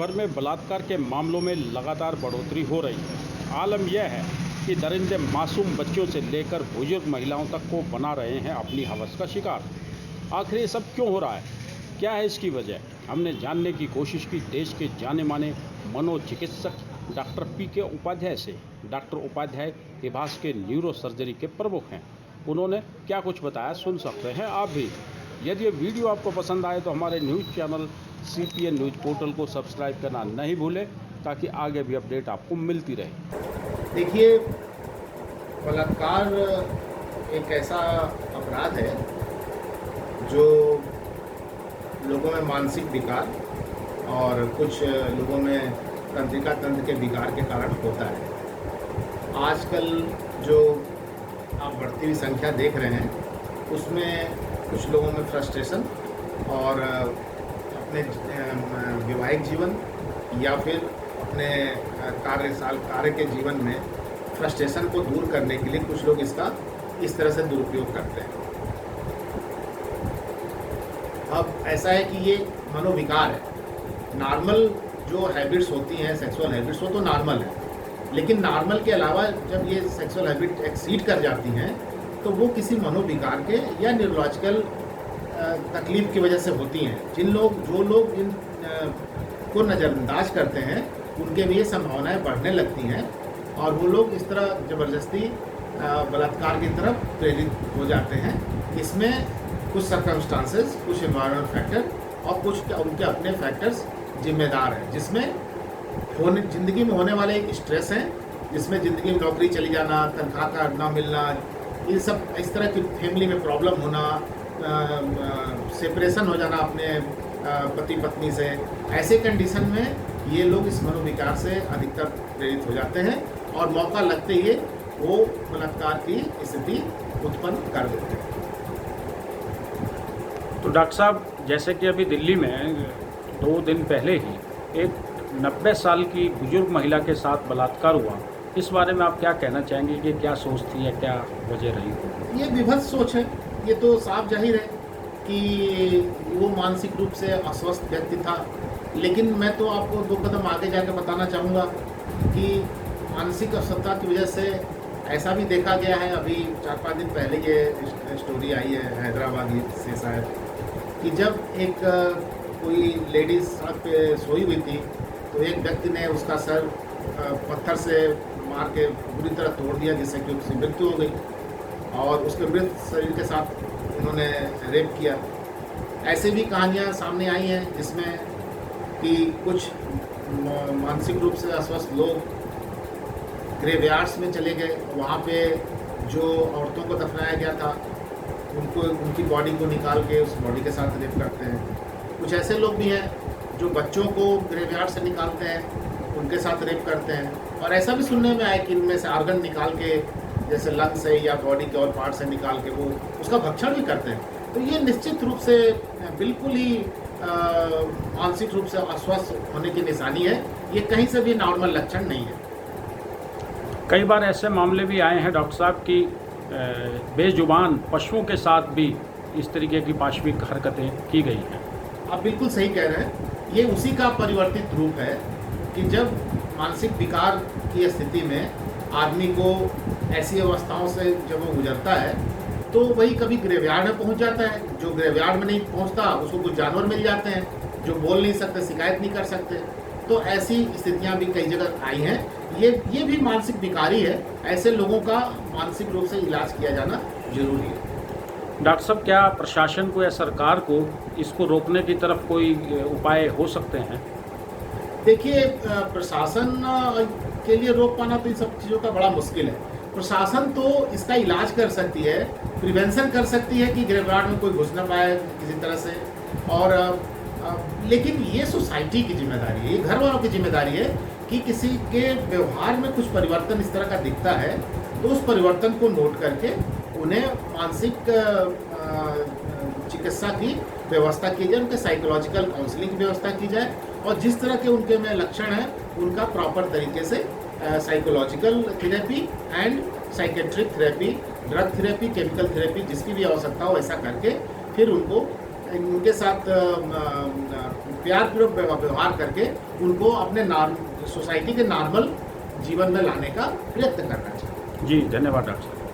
भर में बलात्कार के मामलों में लगातार बढ़ोतरी हो रही है। आलम यह है कि दरिंदे मासूम बच्चों से लेकर बुजुर्ग महिलाओं तक को बना रहे हैं अपनी हवस का शिकार। आखिर ये सब क्यों हो रहा है? क्या है इसकी वजह? हमने जानने की कोशिश की देश के जाने माने मनोचिकित्सक डॉक्टर पी.के. उपाध्याय से। डॉक्टर उपाध्याय इभास के न्यूरो सर्जरी के प्रमुख हैं। उन्होंने क्या कुछ बताया सुन सकते हैं आप भी। यदि ये वीडियो आपको पसंद आए तो हमारे news channel CPN news portal को सब्सक्राइब करना नहीं भूलें ताकि आगे भी अपडेट आपको मिलती रहे। देखिए, बलात्कार एक ऐसा अपराध है जो लोगों में मानसिक विकार और कुछ लोगों में तंत्रिका तंत्र के विकार के कारण होता है। आजकल जो आप बढ़ती हुई संख्या देख रहे हैं उसमें कुछ लोगों में फ्रस्ट्रेशन और अपने वैवाहिक जीवन या फिर अपने कार्य के जीवन में फ्रस्ट्रेशन को दूर करने के लिए कुछ लोग इसका इस तरह से दुरुपयोग करते हैं। अब ऐसा है कि ये मनोविकार है। नॉर्मल जो हैबिट्स होती हैं, सेक्सुअल हैबिट्स, वो तो नॉर्मल है, लेकिन नॉर्मल के अलावा जब ये सेक्सुअल हैबिट एक्सीड कर जाती हैं तो वो किसी मनोविकार के या न्यूरोलॉजिकल तकलीफ की वजह से होती हैं। जो लोग इन को नज़रअंदाज करते हैं उनके भी ये संभावनाएं बढ़ने लगती हैं और वो लोग इस तरह ज़बरदस्ती बलात्कार की तरफ प्रेरित हो जाते हैं। इसमें कुछ सर्कमस्टांसेस, कुछ एनवायरनमेंट फैक्टर और कुछ उनके अपने फैक्टर्स जिम्मेदार हैं, जिसमें ज़िंदगी में होने वाले एक स्ट्रेस हैं, जिसमें ज़िंदगी में नौकरी चली जाना, तनख्वाह का ना मिलना, ये सब इस तरह की फैमिली में प्रॉब्लम होना, सेपरेशन हो जाना अपने पति पत्नी से, ऐसे कंडीशन में ये लोग इस मनोविकार से अधिकतर प्रेरित हो जाते हैं और मौका लगते ही वो बलात्कार की स्थिति उत्पन्न कर देते हैं। तो डॉक्टर साहब, जैसे कि अभी दिल्ली में 2 दिन पहले ही एक 90 साल की बुजुर्ग महिला के साथ बलात्कार हुआ, इस बारे में आप क्या कहना चाहेंगे कि क्या सोच थी या क्या वजह रही? ये विभत्स सोच है। ये तो साफ जाहिर है कि वो मानसिक रूप से अस्वस्थ व्यक्ति था, लेकिन मैं तो आपको 2 कदम आगे जाकर बताना चाहूँगा कि मानसिक अस्वस्थता की वजह से ऐसा भी देखा गया है। अभी 4-5 दिन पहले ये स्टोरी आई है हैदराबाद से शायद, कि जब एक कोई लेडीज सड़क पे सोई हुई थी तो एक व्यक्ति ने उसका सर पत्थर से मार के बुरी तरह तोड़ दिया, जिससे कि उसकी मृत्यु हो गई और उसके मृत शरीर के साथ उन्होंने रेप किया। ऐसे भी कहानियाँ सामने आई हैं जिसमें कि कुछ मानसिक रूप से अस्वस्थ लोग ग्रेवयार्ड्स में चले गए, वहाँ पे जो औरतों को दफनाया गया था उनकी बॉडी को निकाल के उस बॉडी के साथ रेप करते हैं। कुछ ऐसे लोग भी हैं जो बच्चों को ग्रेवयार्ड से निकालते हैं, उनके साथ रेप करते हैं। और ऐसा भी सुनने में आया कि इनमें से आर्गन निकाल के, जैसे लंग से या बॉडी के और पार्ट से निकाल के वो उसका भक्षण भी करते हैं। तो ये निश्चित रूप से बिल्कुल ही मानसिक रूप से अस्वस्थ होने की निशानी है। ये कहीं से भी नॉर्मल लक्षण नहीं है। कई बार ऐसे मामले भी आए हैं डॉक्टर साहब कि बेजुबान पशुओं के साथ भी इस तरीके की पाशविक हरकतें की गई हैं। आप बिल्कुल सही कह रहे हैं। ये उसी का परिवर्तित रूप है कि जब मानसिक विकार की स्थिति में आदमी को ऐसी अवस्थाओं से जब वो गुजरता है तो वही कभी ग्रेवयार्ड में पहुंच जाता है। जो ग्रेवयार्ड में नहीं पहुंचता उसको कुछ जानवर मिल जाते हैं जो बोल नहीं सकते, शिकायत नहीं कर सकते। तो ऐसी स्थितियां भी कई जगह आई हैं। ये भी मानसिक विकारी है। ऐसे लोगों का मानसिक रूप से इलाज किया जाना जरूरी है। डॉक्टर साहब, क्या प्रशासन को या सरकार को इसको रोकने की तरफ कोई उपाय हो सकते हैं? देखिए, प्रशासन के लिए रोक पाना तो इन सब चीज़ों का बड़ा मुश्किल है। प्रशासन तो इसका इलाज कर सकती है, प्रिवेंशन कर सकती है कि ग्रेवयार्ड में कोई घुस ना पाए किसी तरह से। और लेकिन ये सोसाइटी की जिम्मेदारी है, ये घर वालों की जिम्मेदारी है कि किसी के व्यवहार में कुछ परिवर्तन इस तरह का दिखता है तो उस परिवर्तन को नोट करके उन्हें मानसिक चिकित्सा की व्यवस्था की जाए, उनके साइकोलॉजिकल काउंसलिंग की व्यवस्था की जाए और जिस तरह के उनके में लक्षण हैं उनका प्रॉपर तरीके से psychological therapy and psychiatric therapy, drug therapy, chemical therapy, जिसकी भी आवश्यकता हो ऐसा करके फिर उनको उनके साथ प्यारपूर्वक व्यवहार करके उनको अपने सोसाइटी के नॉर्मल जीवन में लाने का प्रयत्न करना चाहिए। जी धन्यवाद डॉक्टर साहब।